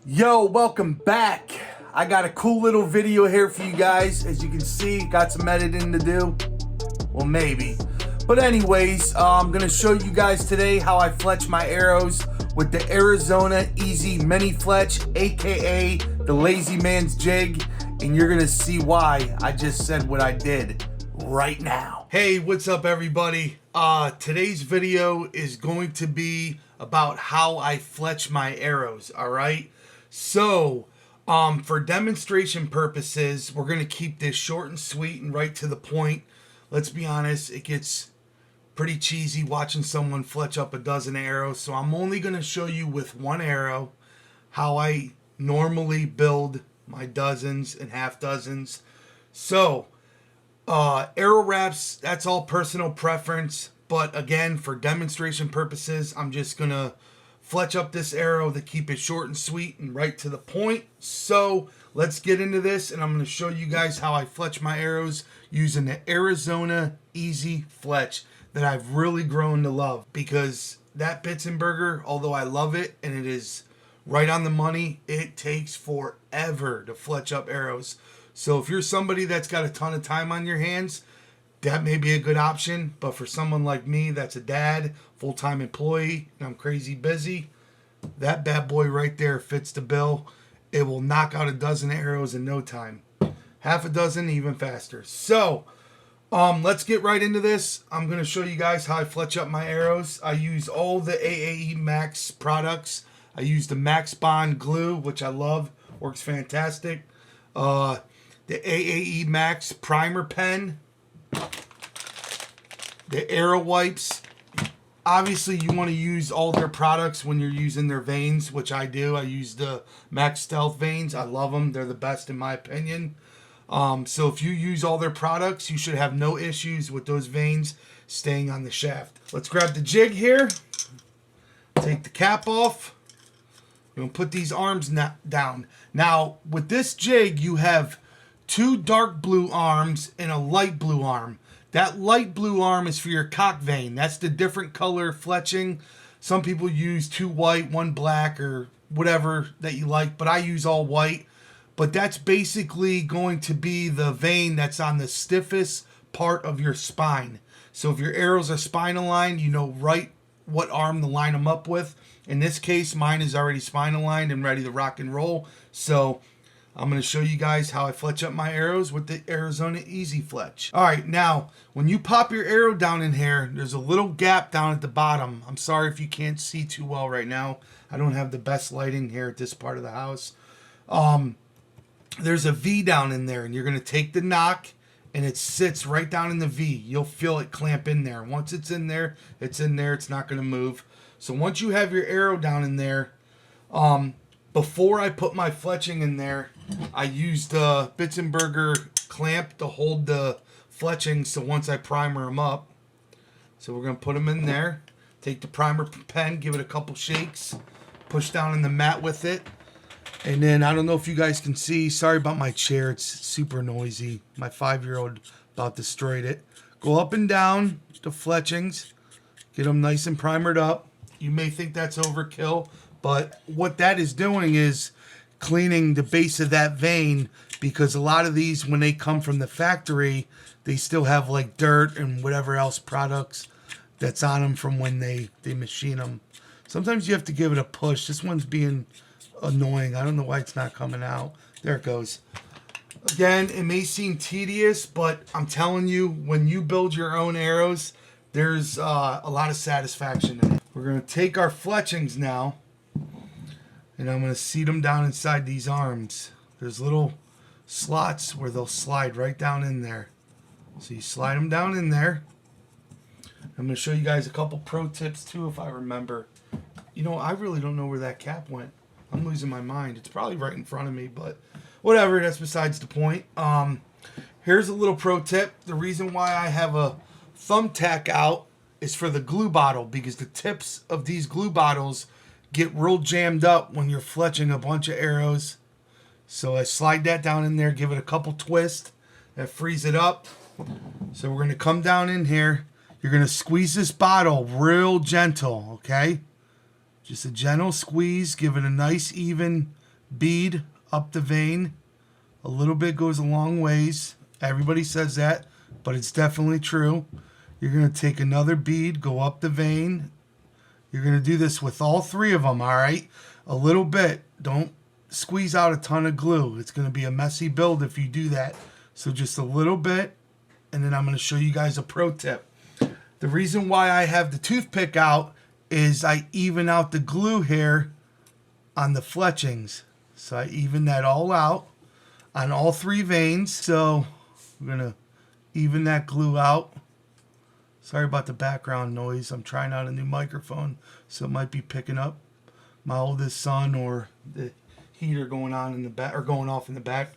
Yo, welcome back. I got a cool little video here for you guys. As you can see, got some editing to do. Well, maybe. But anyways, I'm going to show you guys today how I fletch my arrows with the Arizona Easy Mini Fletch, aka the Lazy Man's Jig. And you're going to see why I just said what I did right now. Hey, what's up everybody? Today's video is going to be about how I fletch my arrows, alright? So, for demonstration purposes, we're going to keep this short and sweet and right to the point. Let's be honest, it gets pretty cheesy watching someone fletch up a dozen arrows. So I'm only going to show you with one arrow how I normally build my dozens and half dozens. So, arrow wraps, that's all personal preference. But again, for demonstration purposes, I'm just going to fletch up this arrow to keep it short and sweet and right to the point. So let's get into this, and I'm going to show you guys how I fletch my arrows using the Arizona Easy Fletch that I've really grown to love, because that Bitzenberger, although I love it and it is right on the money, it takes forever to fletch up arrows. So if you're somebody that's got a ton of time on your hands, that may be a good option. But for someone like me that's a dad, full-time employee, and I'm crazy busy, that bad boy right there fits the bill. It will knock out a dozen arrows in no time. Half a dozen, even faster. So, let's get right into this. I'm going to show you guys how I fletch up my arrows. I use all the AAE Max products. I use the Max Bond glue, which I love. Works fantastic. The AAE Max primer pen. The arrow wipes. Obviously, you want to use all their products when you're using their vanes, which I do. I use the Max Stealth vanes. I love them. They're the best in my opinion. So if you use all their products, you should have no issues with those vanes staying on the shaft. Let's grab the jig here. Take the cap off. You're going to put these arms down. Now, with this jig, you have two dark blue arms and a light blue arm. That light blue arm is for your cock vane. That's the different color fletching. Some people use two white, one black, or whatever that you like, but I use all white. But that's basically going to be the vein that's on the stiffest part of your spine. So if your arrows are spine aligned, you know right what arm to line them up with. In this case, mine is already spine aligned and ready to rock and roll. So I'm going to show you guys how I fletch up my arrows with the Arizona Easy Fletch. Alright, now, when you pop your arrow down in here, there's a little gap down at the bottom. I'm sorry if you can't see too well right now. I don't have the best lighting here at this part of the house. There's a V down in there, and you're going to take the knock, and it sits right down in the V. You'll feel it clamp in there. Once it's in there, it's in there. It's not going to move. So once you have your arrow down in there, before I put my fletching in there, I used a Bitzenberger clamp to hold the fletching, so once I primer them up. So we're going to put them in there. Take the primer pen, give it a couple shakes, push down in the mat with it. And then, I don't know if you guys can see, sorry about my chair, it's super noisy. My 5-year-old about destroyed it. Go up and down the fletchings, get them nice and primered up. You may think that's overkill, but what that is doing is cleaning the base of that vein, because a lot of these, when they come from the factory, they still have like dirt and whatever else products that's on them from when they machine them. Sometimes you have to give it a push. This one's being annoying. I don't know why it's not coming out. There it goes. Again, it may seem tedious, but I'm telling you, when you build your own arrows, there's a lot of satisfaction in it. We're going to take our fletchings now, and I'm going to seat them down inside these arms. There's little slots where they'll slide right down in there. So you slide them down in there. I'm going to show you guys a couple pro tips too, if I remember. You know, I really don't know where that cap went. I'm losing my mind. It's probably right in front of me, but whatever, that's besides the point. Here's a little pro tip. The reason why I have a thumbtack out is for the glue bottle, because the tips of these glue bottles get real jammed up when you're fletching a bunch of arrows. So I slide that down in there, give it a couple twists, that frees it up. So we're going to come down in here. You're going to squeeze this bottle real gentle, okay? Just a gentle squeeze. Give it a nice even bead up the vein. A little bit goes a long ways. Everybody says that, but it's definitely true. You're going to take another bead, go up the vein. You're going to do this with all three of them, all right? A little bit. Don't squeeze out a ton of glue. It's going to be a messy build if you do that. So just a little bit, and then I'm going to show you guys a pro tip. The reason why I have the toothpick out is I even out the glue here on the fletchings. So I even that all out on all three veins. So we're going to even that glue out. Sorry about the background noise. I'm trying out a new microphone, so it might be picking up my oldest son or the heater going on in the back or going off in the back.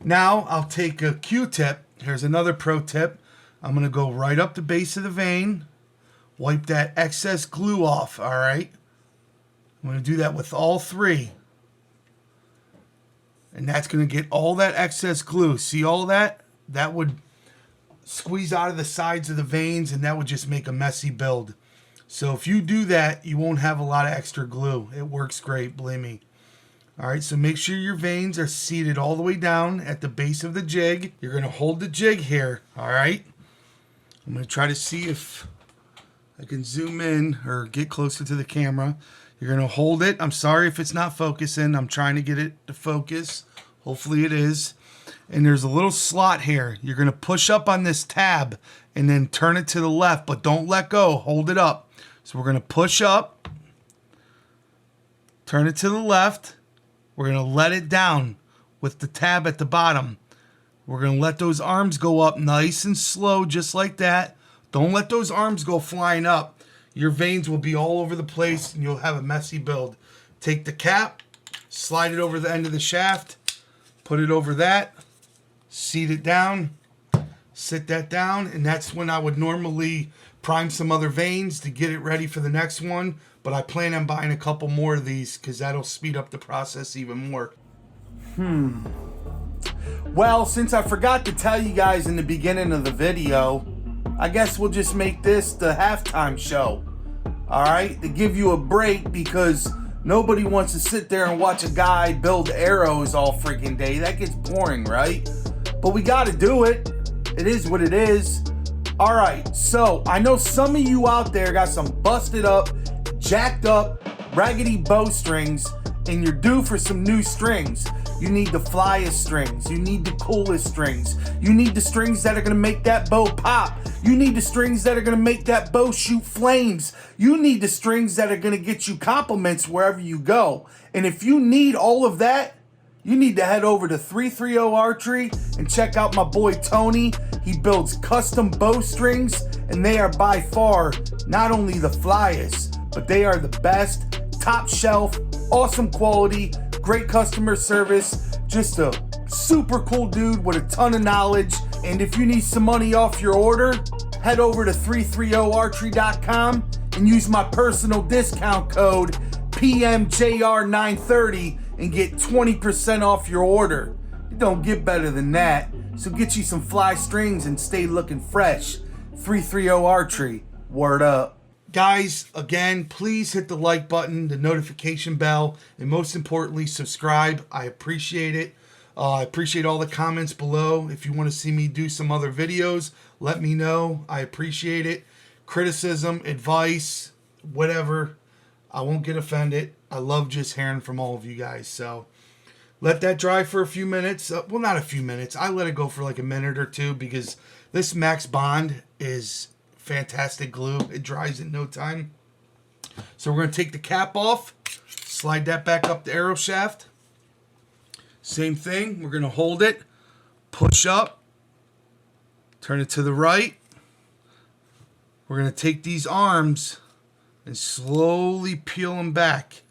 Now I'll take a Q-tip. Here's another pro tip. I'm going to go right up the base of the vein, wipe that excess glue off, all right? I'm going to do that with all three. And that's going to get all that excess glue. See all that? That would squeeze out of the sides of the veins, and that would just make a messy build. So if you do that, you won't have a lot of extra glue. It works great, believe me. All right, so make sure your veins are seated all the way down at the base of the jig. You're going to hold the jig here, all right? I'm going to try to see if I can zoom in or get closer to the camera. You're going to hold it. I'm sorry if it's not focusing. I'm trying to get it to focus. Hopefully it is. And there's a little slot here. You're going to push up on this tab and then turn it to the left, but don't let go. Hold it up. So we're going to push up, turn it to the left. We're going to let it down with the tab at the bottom. We're going to let those arms go up nice and slow, just like that. Don't let those arms go flying up. Your veins will be all over the place and you'll have a messy build. Take the cap, slide it over the end of the shaft, put it over that, seat it down, sit that down, and that's when I would normally prime some other veins to get it ready for the next one. But I plan on buying a couple more of these because that'll speed up the process even more. Well, since I forgot to tell you guys in the beginning of the video, I guess we'll just make this the halftime show. Alright? To give you a break, because nobody wants to sit there and watch a guy build arrows all freaking day. That gets boring, right? But we gotta do it. It is what it is. Alright, so I know some of you out there got some busted up, jacked up, raggedy bowstrings, and you're due for some new strings. You need the flyest strings. You need the coolest strings. You need the strings that are going to make that bow pop. You need the strings that are going to make that bow shoot flames. You need the strings that are going to get you compliments wherever you go. And if you need all of that, you need to head over to 330 Archery and check out my boy Tony. He builds custom bowstrings, and they are by far not only the flyest, but they are the best, top shelf, awesome quality, great customer service, just a super cool dude with a ton of knowledge. And if you need some money off your order, head over to 330archery.com and use my personal discount code PMJR930 and get 20% off your order. It don't get better than that. So get you some fly strings and stay looking fresh. 330 Archery, word up. Guys, again, please hit the like button, the notification bell, and most importantly, subscribe. I appreciate it. I appreciate all the comments below. If you want to see me do some other videos, let me know. I appreciate it. Criticism, advice, whatever. I won't get offended. I love just hearing from all of you guys. So let that dry for a few minutes. Well, not a few minutes. I let it go for like a minute or two because this Max Bond is fantastic glue. It dries in no time. So we're going to take the cap off, slide that back up the arrow shaft. Same thing. We're going to hold it, push up, turn it to the right. We're going to take these arms and slowly peel them back.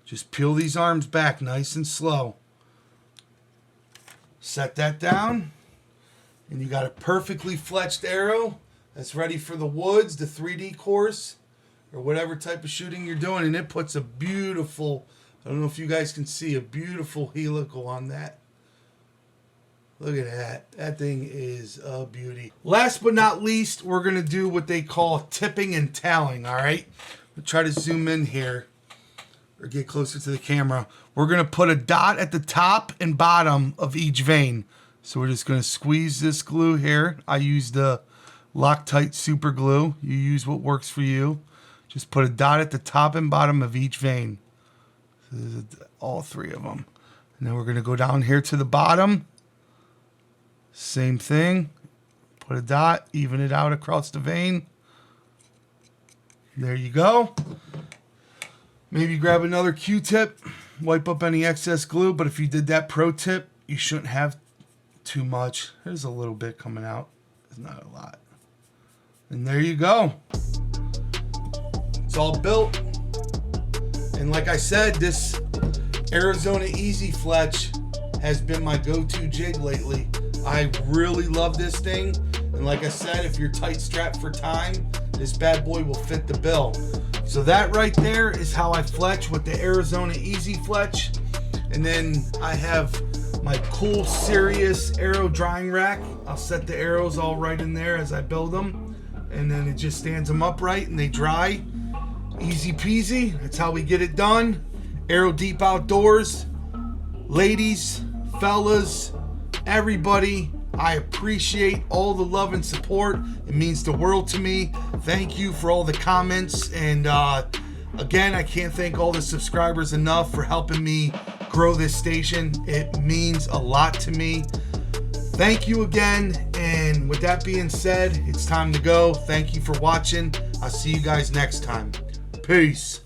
Just peel these arms back nice and slow. Set that down, and you got a perfectly fletched arrow that's ready for the woods, the 3D course, or whatever type of shooting you're doing. And it puts a beautiful, I don't know if you guys can see, a beautiful helical on that. Look at that. That thing is a beauty. Last but not least, we're going to do what they call tipping and tailing, all right? We'll try to zoom in here. or get closer to the camera, we're going to put a dot at the top and bottom of each vein. So we're just going to squeeze this glue here. I use the Loctite super glue. You use what works for you. Just put a dot at the top and bottom of each vein. So this is all 3 of them. And then we're going to go down here to the bottom. Same thing. Put a dot, even it out across the vein. There you go. Maybe grab another Q-tip, wipe up any excess glue, but if you did that pro tip, you shouldn't have too much. There's a little bit coming out. It's not a lot. And there you go. It's all built. And like I said, this Arizona Easy Fletch has been my go-to jig lately. I really love this thing. And like I said, if you're tight strapped for time, this bad boy will fit the bill. So that right there is how I fletch with the Arizona Easy Fletch. And then I have my cool Sirius arrow drying rack. I'll set the arrows all right in there as I build them. And then it just stands them upright and they dry. Easy peasy. That's how we get it done. Aero Deep Outdoors. Ladies, fellas, everybody, I appreciate all the love and support. It means the world to me. Thank you for all the comments. And again, I can't thank all the subscribers enough for helping me grow this station. It means a lot to me. Thank you again. And with that being said, it's time to go. Thank you for watching. I'll see you guys next time. Peace.